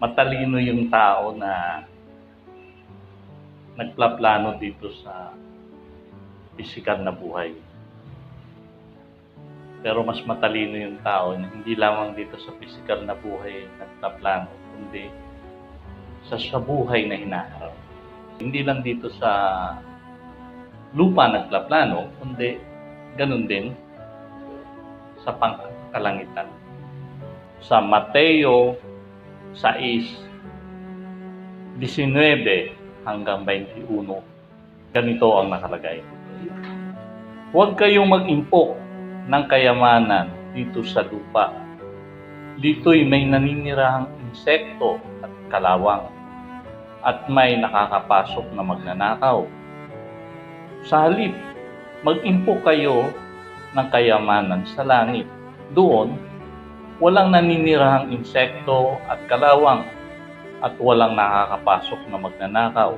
matalino yung tao na nagplaplano dito sa pisikal na buhay. Pero mas matalino yung tao na hindi lamang dito sa pisikal na buhay nagplaplano, kundi sa buhay na hinaharap. Hindi lang dito sa lupa nagplaplano, kundi ganun din sa pangkalangitan. Sa Mateo 6:19 hanggang 21, ganito ang nakalagay. Huwag kayong mag-impok ng kayamanan dito sa lupa. Dito'y may naninirahang insekto at kalawang, at may nakakapasok na magnanakaw. Sa halip, mag-impok kayo ng kayamanan sa langit. Doon, walang naninirahang insekto at kalawang, at walang nakakapasok na magnanakaw.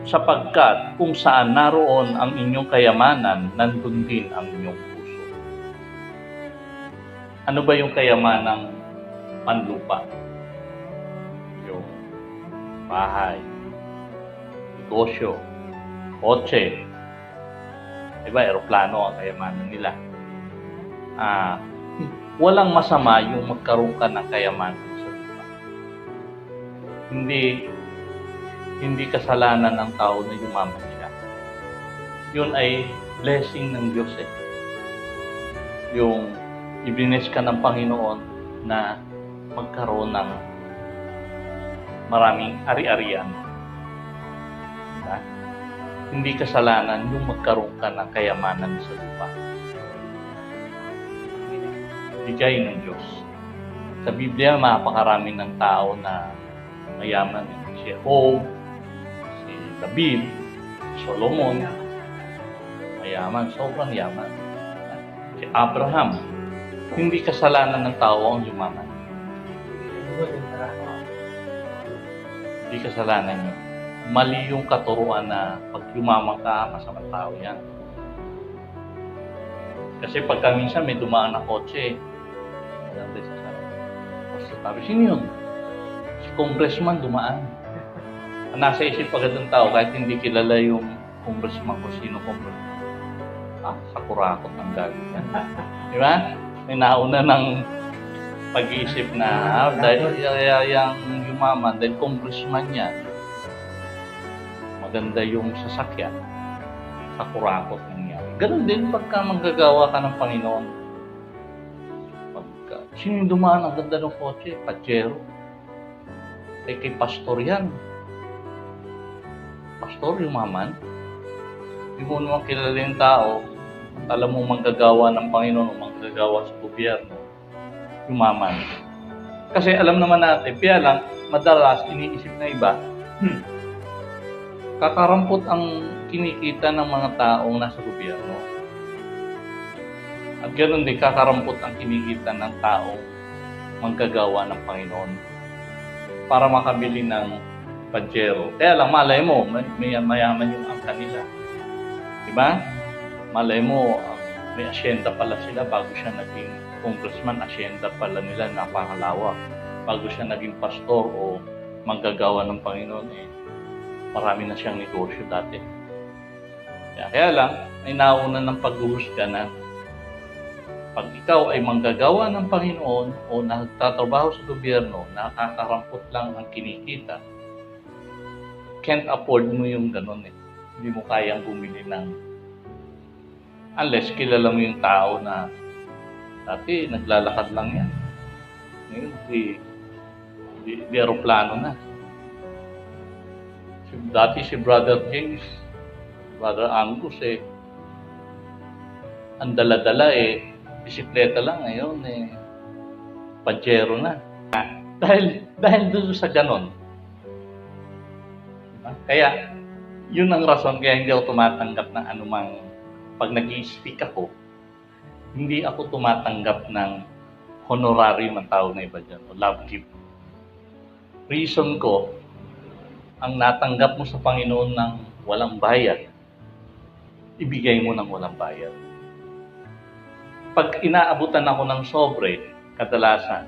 Sapagkat kung saan naroon ang inyong kayamanan, nandun din ang inyong puso. Ano ba yung kayamanang panlupa? Yung bahay, negosyo, kotse, diba, eroplano ang kayamanan nila. Walang masama yung magkaroon ka ng kayamanan sa lupa. Hindi kasalanan ng tao na yumaman siya. Yun ay blessing ng Diyos eh. Yung ibinis ka ng Panginoon na magkaroon ng maraming ari-arian. Diba? Hindi kasalanan yung magkaroon ka ng kayamanan sa lupa. Bigay ng Diyos. Sa Biblia, mapakarami ng tao na mayaman. Si Job, si David, Solomon, mayaman, sobrang yaman. Si Abraham, hindi kasalanan ng tao ang yumaman. Hindi kasalanan yun. Mali yung katuruan na pag yumaman ka, masamang tao yan. Kasi pagka minsan may dumaan na kotse, sabi, sino yun? Si congressman dumaan. Nasa isip agad ng tao, kahit hindi kilala yung congressman ko, sino congressman. Sa kurakot ang galing yan. Di ba? May nauna ng pag-iisip na, dahil yung yumaman, dahil congressman yan, maganda yung sasakyan, sa kurakot nangyari. Ganun din pagka manggagawa ka ng Panginoon. Sino yung dumaan ang ganda ng kotse? Pajero. Kay pastor yan. Pastor, yumaman. Hindi mo naman kilala yung tao. Alam mo manggagawa ng Panginoon o manggagawa sa gobyerno. Yumaman. Kasi alam naman natin, kaya lang, madalas iniisip na iba, kakarampot ang kinikita ng mga taong nasa gobyerno. At ganoon din, kakarampot ang kinikita ng taong manggagawa ng Panginoon para makabili ng Pajero. Kaya lang, malay mo, mayaman yung angka nila. Diba? Malay mo, may asyenda pala sila bago siya naging congressman. Asyenda pala nila, napakalawak. Bago siya naging pastor o manggagawa ng Panginoon, marami na siyang negosyo dati. Kaya lang, may nauna ng paghuhusga na pag ikaw ay manggagawa ng Panginoon o nagtatrabaho sa gobyerno, nakakarampot lang ang kinikita, can't afford mo yung ganun eh. Hindi mo kayang bumili ng, unless kilala mo yung tao na dati naglalakad lang yan. Ngayon, di aeroplano na. Dati si Brother James, Brother Angus ang dala-dala bisikleta lang, ngayon Pajero na. Dahil doon sa ganon. Diba? Kaya, yun ang rason kaya hindi ako tumatanggap ng anumang, pag nag-i-speak ako, hindi ako tumatanggap ng honorarium ang tawag na iba dyan, o love gift. Reason ko, ang natanggap mo sa Panginoon ng walang bayad, ibigay mo ng walang bayad. Pag inaabutan ako ng sobre, kadalasan,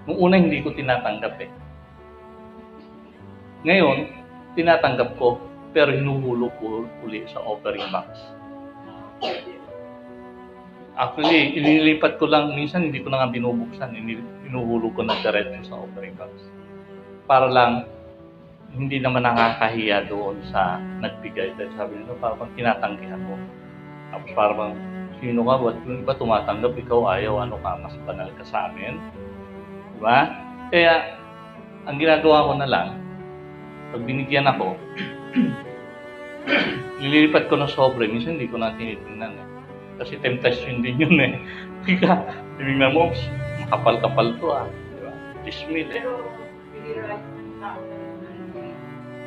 Nung una hindi ko tinatanggap eh. Ngayon, tinatanggap ko, pero hinuhulog ko uli sa offering box. Actually, inilipat ko lang, minsan hindi ko na nga binubuksan, hinuhulog ko na diretso sa offering box. Para lang, hindi naman nakakahiya doon sa nagbigay. Dahil sabi nila, parang tinatanggihan mo. Tapos parang, sino ka? Ba't yung iba tumatanggap? Ikaw ayaw, ano ka? Mas banal ka sa amin? Diba? Kaya, ang ginagawa ko na lang, pag binigyan ako, nililipat ko ng sobre. Minsan hindi ko na tinitingnan eh. Kasi temptation din yun eh. Kaya, tinignan mo, makapal-kapal to ah. Diba? 10,000 eh.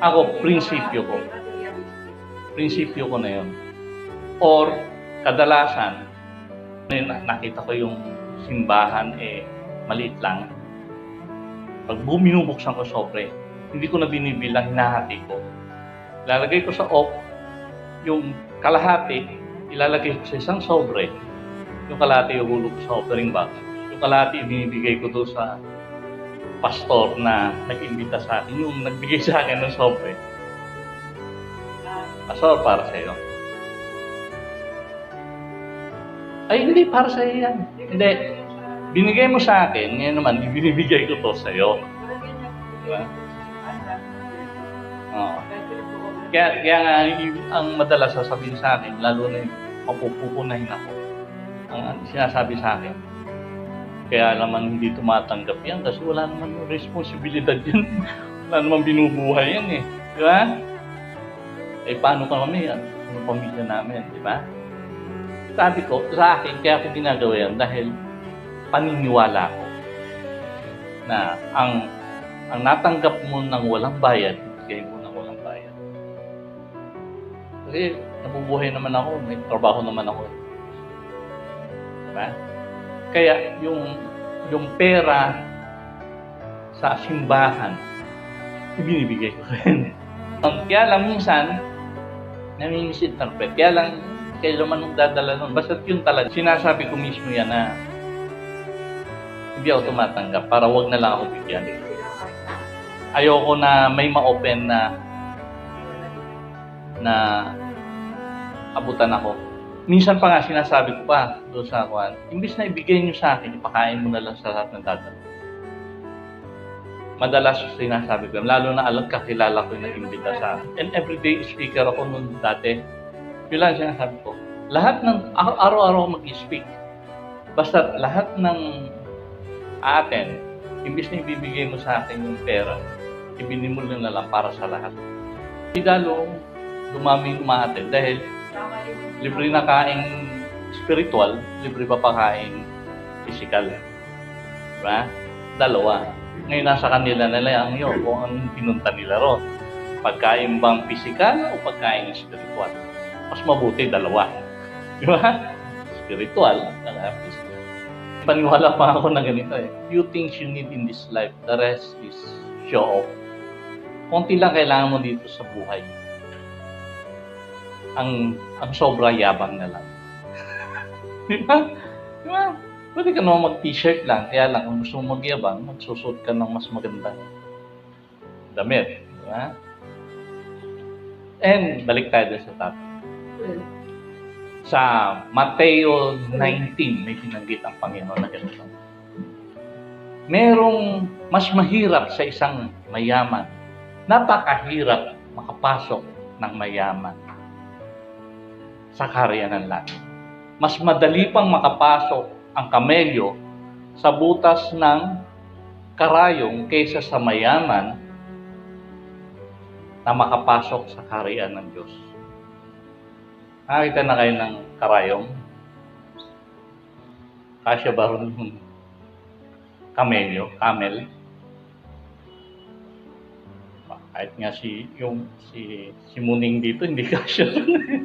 Ako, prinsipyo ko. Prinsipyo ko na yun. Or, kadalasan, nakita ko yung simbahan eh, maliit lang. Pag binubuksan ko sobre, hindi ko na binibilang, hinahati ko. Ilalagay ko sa off, yung kalahati, ilalagay ko sa isang sobre. Yung kalahati ihulog sa offering box. Yung kalahati ibinibigay ko doon sa pastor na nag-imbita sa akin, yung nagbigay sa akin ng sobre. Pastor, para sa iyo. Ay, hindi, para sa iyo yan. Hindi. Binigay mo sa akin, ngayon naman, ibinibigay ko to sa iyo. Diba? Oo. Kaya nga, ang madalas sasabihin sa akin, lalo na yung mapupunahin ako, ang sinasabi sa akin, kaya naman hindi tumatanggap yan kasi wala naman responsibilidad yan. Wala naman binubuhay yan eh. Di ba? Eh, paano kami yan? Ang pamilya namin, di ba? Sabi ko, sa akin, kaya ako ginagawa yan dahil paniniwala ko na ang natanggap mo ng walang bayad, bigay mo ng walang bayad. Kasi nabubuhay naman ako, may trabaho naman ako. Diba? Kaya yung pera sa simbahan, ibinibigay ko rin. Kaya lang minsan, nami-misinterpret. Kaya lang, kaya naman nung dadala nun. Basta yun talaga, sinasabi ko mismo yan na hindi ako tumatanggap para wag na lang ako bigyan. Ayoko na may ma-open na abutan ako. Minsan pa nga sinasabi ko pa doon sa kuwan, imbis na ibigay niyo sa akin, ipakain mo na lang sa lahat ng dadalo. Madalas sinasabi ko, lalo na alam kakilala ko yung nag-imbita sa akin. And everyday speaker ako noon dati. Yun lang sinasabi ko. Lahat ng, araw-araw mag-speak. Basta lahat ng atin, imbis na ibibigay mo sa akin yung pera, ibinin mo na lang para sa lahat. Hindi lalo dumami yung umaatin dahil libre na kaing spiritual, libre pa kaing physical. Diba? Dalawa. Ngayon nasa kanila nila ang yun kung ang pinunta nila ron. Pagkain bang physical o pagkain spiritual? Mas mabuti dalawa. Diba? Spiritual, saka physical. Paniwala pa ako na ganito eh. Few things you need in this life, the rest is show off. Konti lang kailangan mo dito sa buhay. Ang sobra yabang na lang. Diba? Diba? Pwede ka naman mag-t-shirt lang. Kaya lang, kung gusto mo magyabang, magsusot ka ng mas magandang damit. Diba? And balik tayo sa topic. Sa Mateo 19, may binanggit ang Panginoon na ganito. Merong mas mahirap sa isang mayaman. Napakahirap makapasok ng mayaman sa kaharian ng langit. Mas madali pang makapasok ang kamelyo sa butas ng karayong kaysa sa mayaman na makapasok sa kaharian ng Diyos. Nakakita na kayo ng karayong? Kasya ba rin yung camel? Kahit nga si Muning dito, hindi kasya.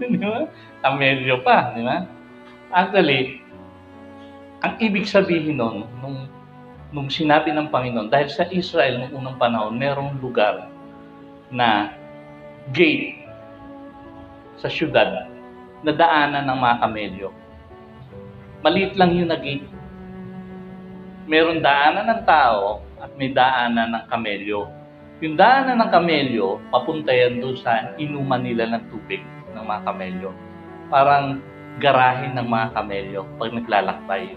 Di ba? Camelyo pa, di ba? Actually, ang ibig sabihin nun, nung sinabi ng Panginoon, dahil sa Israel noong unang panahon, merong lugar na gate sa syudad na daanan ng mga kamelyo. Maliit lang yun na gate. meron daanan ng tao at may daanan ng kamelyo. Yung daanan ng kamelyo, papunta yan doon sa inuman nila ng tubig ng mga kamelyo. Parang garahe ng mga kamelyo pag naglalakbay.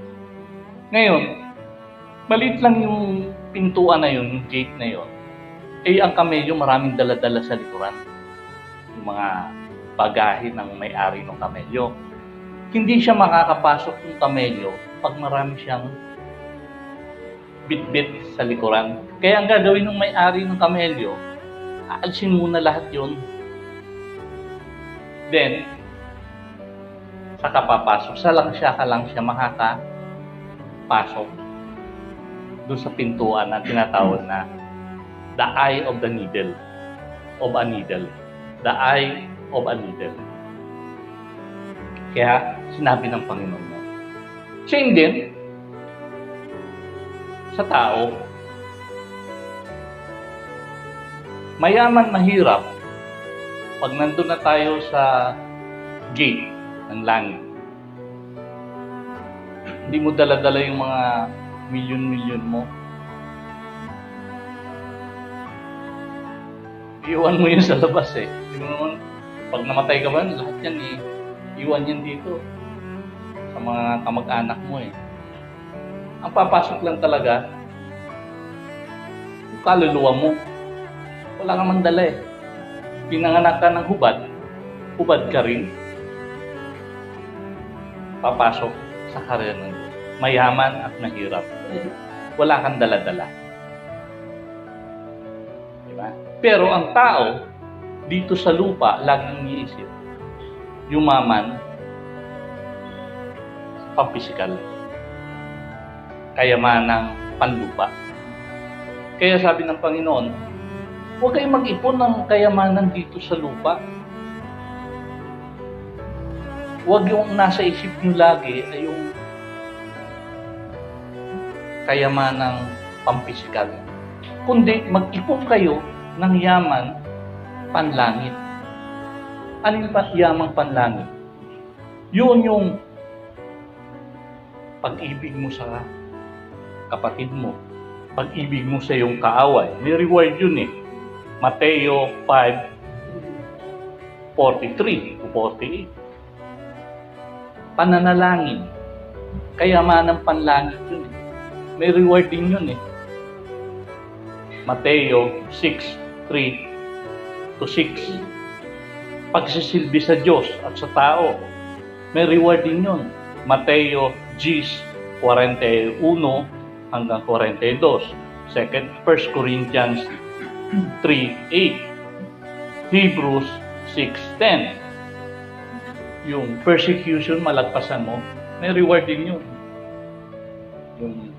Ngayon, maliit lang yung pintuan na yun, yung gate na yun. Eh, ang kamelyo maraming dala-dala sa likuran. Yung mga bagahe ng may-ari ng kamelyo. Hindi siya makakapasok yung kamelyo pag marami siyang bit-bit sa likuran. Kaya ang gagawin ng may-ari ng kamelyo, aalsin muna lahat yun. Then, saka papasok. Ka lang siya makakapasok doon sa pintuan na tinatawag na the eye of the needle. Of a needle. The eye of a needle. Kaya sinabi ng Panginoon mo. Same din sa tao. Mayaman, mahirap. Pag nandun na tayo sa gate ng langit, hindi mo dala-dala yung mga milyon-milyon mo. Iwan mo yun sa labas eh. Pag namatay ka ba, lahat yan eh. Iwan yan dito sa mga kamag-anak mo eh. Ang papasok lang talaga, yung kaluluwa mo. Wala kang mandala eh. Pinanganak ka ng hubad ka rin. Papasok sa karera ng Diyos. Mayaman at mahirap. Wala kang dala-dala. Diba? Pero ang tao, dito sa lupa, laging iniisip, yumaman, pampisikal, kayamanang panlupa. Kaya sabi ng Panginoon, huwag kayong mag-ipon ng kayamanan dito sa lupa. Huwag yung nasa isip nyo lagi ay yung kayamanang pampisikal. Kundi mag-ipon kayo ng yaman panlangit. Ano yung yamang panlangit? Yun yung pag-ibig mo sa kapatid mo. Pag-ibig mo sa iyong kaaway. May reward yun eh. Mateo 5:43 o 48. Pananalangin. Kayamanang panlangit yun eh. May reward din yun eh. Mateo 6:3-6. Pagsisilbi sa Diyos at sa tao. May reward din yun. Mateo 10:41-42. 1 Corinthians 3:8. Hebrews 6:10. Yung persecution, malagpasan mo, may reward din yun. Yung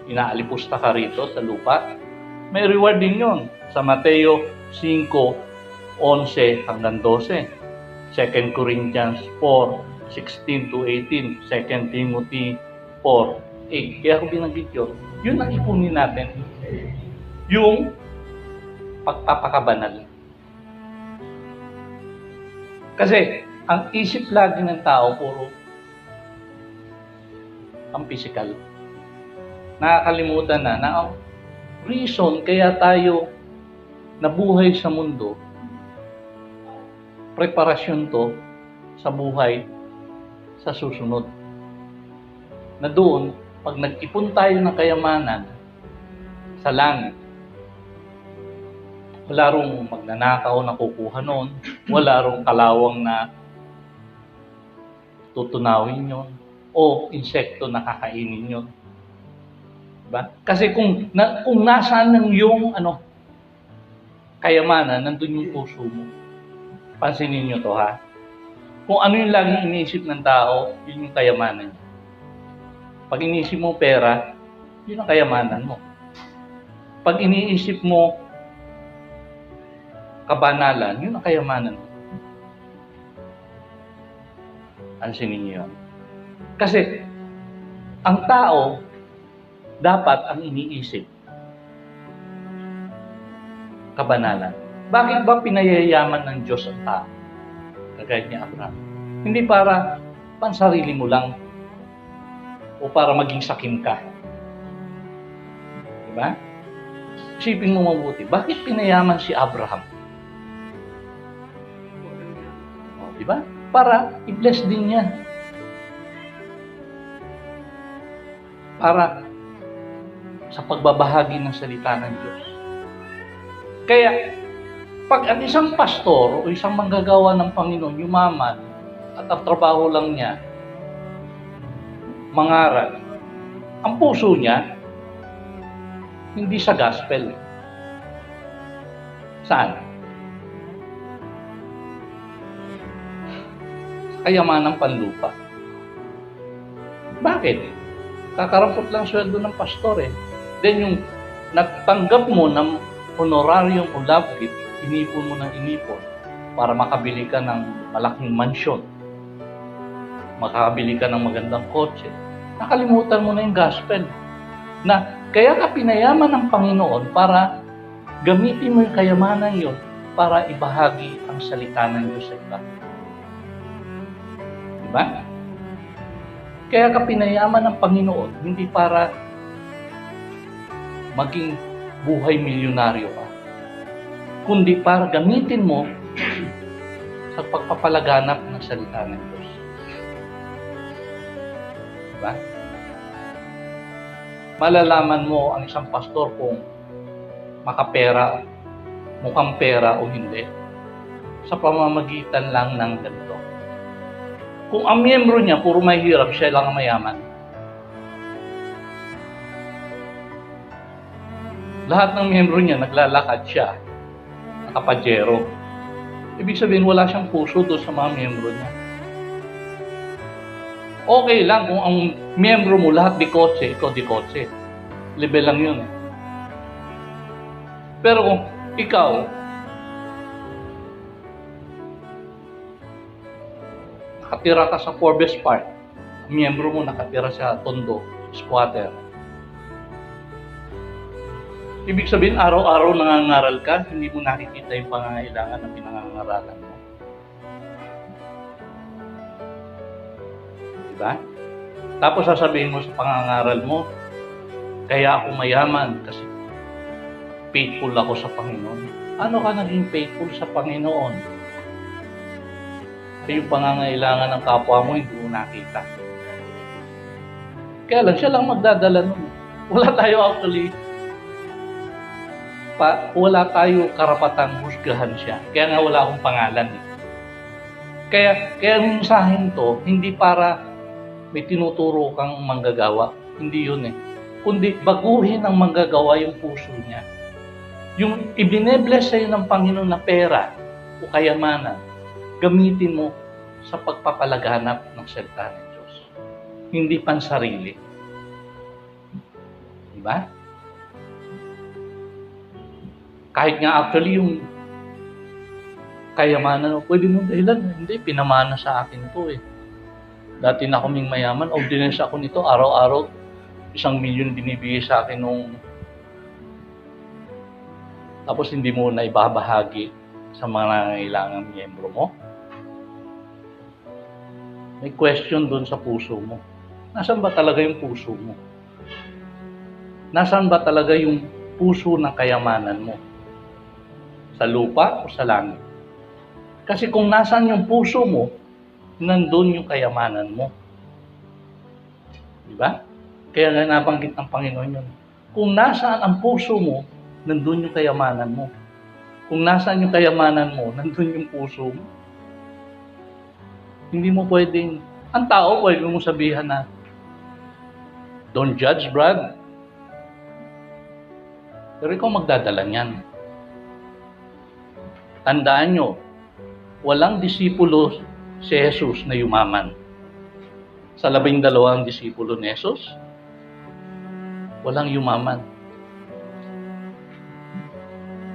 inaalipusta ka rito sa lupa, may reward din yun. Sa Mateo 5:11-12. 2 Corinthians 4:16-18. 2 Timothy 4:8. Kaya kung binanggit yun, yun ang ipunin natin. Yung pagpapakabanal. Kasi, ang isip lagi ng tao, puro ang physical. Nakakalimutan na ang reason kaya tayo nabuhay sa mundo, preparasyon to sa buhay sa susunod. Na doon, pag nag-ipon tayo ng kayamanan sa langit, wala rong magnanakaw na kukuha noon, wala rong kalawang na tutunawin yon o insekto na kakainin yon. Diba? Kasi kung nasaan ng yung kayamanan, nandun yung puso mo. Pansinin nyo to ha. Kung ano yung laging iniisip ng tao, yun yung kayamanan niya. Pag iniisip mo pera, yun ang kayamanan mo. Pag iniisip mo kabanalan, yun ang kayamanan mo. Pansinin niyo yun. Kasi, ang tao, dapat ang iniisip, kabanalan. Bakit ba pinayayaman ng Diyos ang tao? Kagaya ni Abraham. Hindi para pansarili mo lang o para maging sakim ka. Diba? Isipin mo mabuti, bakit pinayaman si Abraham? Diba? Para i-bless din niya. Para sa pagbabahagi ng salita ng Diyos. Kaya, pag ang isang pastor o isang manggagawa ng Panginoon yumaman at ang trabaho lang niya mangaral, ang puso niya hindi sa gospel. Saan? Sa kayamanang panlupa. Bakit? Kakarampot lang sweldo ng pastor eh. Then yung nagtanggap mo ng honorarium o love gift, inipon mo ng inipon para makabili ka ng malaking mansyon, makabili ka ng magandang kotse. Nakalimutan mo na yung gospel. Na kaya ka pinayaman ng Panginoon para gamitin mo yung kayamanan yun para ibahagi ang salita ng Diyos sa iba. Diba? Kaya ka pinayaman ng Panginoon hindi para maging buhay milyonaryo ka, kundi para gamitin mo sa pagpapalaganap ng salita ng Diyos. Diba? Malalaman mo ang isang pastor kung makapera, mukhang pera o hindi sa pamamagitan lang ng ganito. Kung ang miyembro niya puro mahirap, siya lang ang mayaman. Lahat ng miyembro niya naglalakad siya, nakapajero. Ibig sabihin wala siyang puso doon sa mga miyembro niya. Okay lang kung ang miyembro mo lahat di kotse, ikaw di kotse. Level lang yun. Pero kung ikaw, nakatira ka sa Forbes Park, ang miyembro mo nakatira sa Tondo, squatter. Ibig sabihin, araw-araw nangangaral ka, hindi mo nakikita yung pangangailangan ng pinangangaralan mo. Diba? Tapos sasabihin mo sa pangangaral mo, kaya ako mayaman kasi faithful ako sa Panginoon. Ano ka naging faithful sa Panginoon? Yung pangangailangan ng kapwa mo, hindi mo nakita. Kaya lang, siya lang magdadala nun. Wala tayo actually, wala tayo karapatang husgahan siya. Kaya nga wala akong pangalan. Kaya ang mensahen to, hindi para may tinuturo kang manggagawa. Hindi yun eh. Kundi baguhin ang manggagawa yung puso niya. Yung ibinebless sa'yo ng Panginoon na pera o kayamanan, gamitin mo sa pagpapalaganap ng salita ng Diyos. Hindi pansarili. Diba? Kahit nga actually yung kayamanan, pwede mong dahilan, hindi, pinamana sa akin to eh. Dati na kaming mayaman, ordinance ako nito, araw-araw, 1 milyon binibigay sa akin nung tapos hindi mo na ibabahagi sa mga nangangailangang miyembro mo. May question doon sa puso mo. Nasaan ba talaga yung puso mo? Nasaan ba talaga yung puso ng kayamanan mo? Sa lupa o sa langit? Kasi kung nasaan yung puso mo, nandun yung kayamanan mo. Diba? Kaya nga nabanggit ng Panginoon yun. Kung nasaan ang puso mo, nandun yung kayamanan mo. Kung nasaan yung kayamanan mo, nandun yung puso mo. Hindi mo pwedeng, ang tao pwede mo sabihan na, don't judge, Brad. Pero ikaw magdadala niyan. Tandaan nyo, walang disipulo si Jesus na yumaman. Sa 12 disipulo ni Jesus, walang yumaman.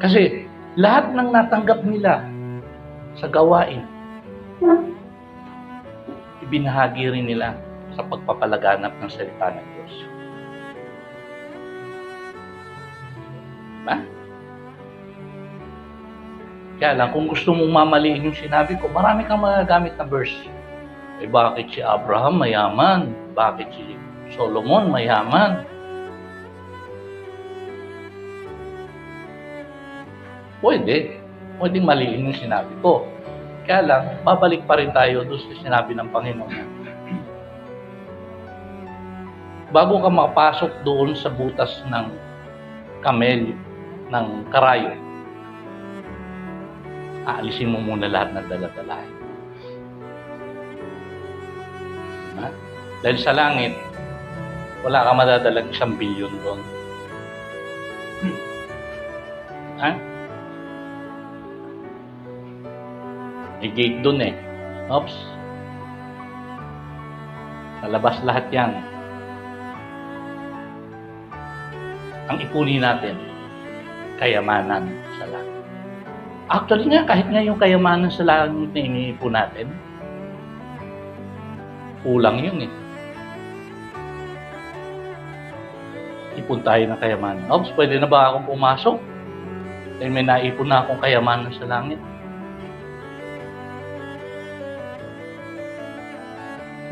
Kasi lahat ng natanggap nila sa gawain, ibinahagi rin nila sa pagpapalaganap ng salita ng Diyos. Diba? Kaya lang, kung gusto mong mamaliin yung sinabi ko, marami kang magagamit na verse. Eh bakit si Abraham mayaman? Bakit si Solomon mayaman? Pwede. Pwedeng maliin yung sinabi ko. Kaya lang, babalik pa rin tayo doon sa sinabi ng Panginoon. Bago ka makapasok doon sa butas ng kamel, ng karayo, aalisin mo muna lahat ng dala-dalahin. Diba? Dahil sa langit, wala ka madadalag 1 bilyon doon. Ha? May gate doon eh. Oops. Nalabas lahat yan. Ang ipunin natin, kayamanan sa langit. Actually nga, kahit nga yung kayamanan sa langit na iniipon natin, kulang yun eh. Ipon tayo ng kayamanan. Oops, pwede na ba akong pumasok? Dahil may naipon na akong kayamanan sa langit.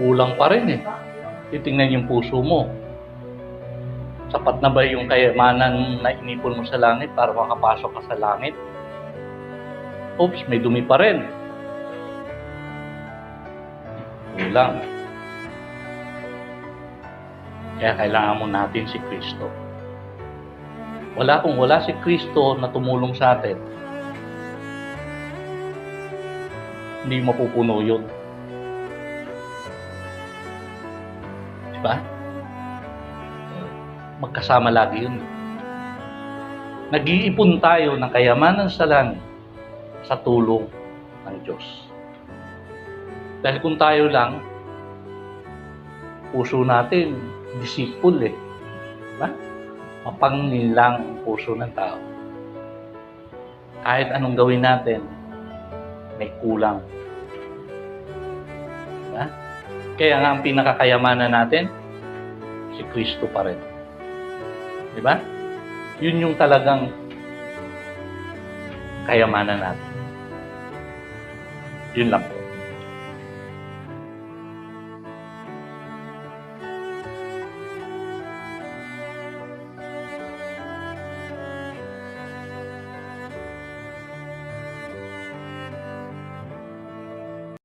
Kulang pa rin eh. Titingnan yung puso mo. Sapat na ba yung kayamanan na inipon mo sa langit para makapasok ka sa langit? Oops, may dumi pa rin. Kulang. Kaya kailangan mo natin si Kristo. Kung wala si Kristo na tumulong sa atin, hindi mapupuno yun. Diba? Magkasama lagi yun. Nag-iipon tayo ng kayamanan sa langit sa tulong ng Diyos. Dahil kung tayo lang, puso natin, disciple eh. Diba? Mapangin lang ang puso ng tao. Kahit anong gawin natin, may kulang. Diba? Kaya nga ang pinakakayamanan natin, si Kristo pa rin. Diba? Yun yung talagang kayamanan natin. Yun lang po.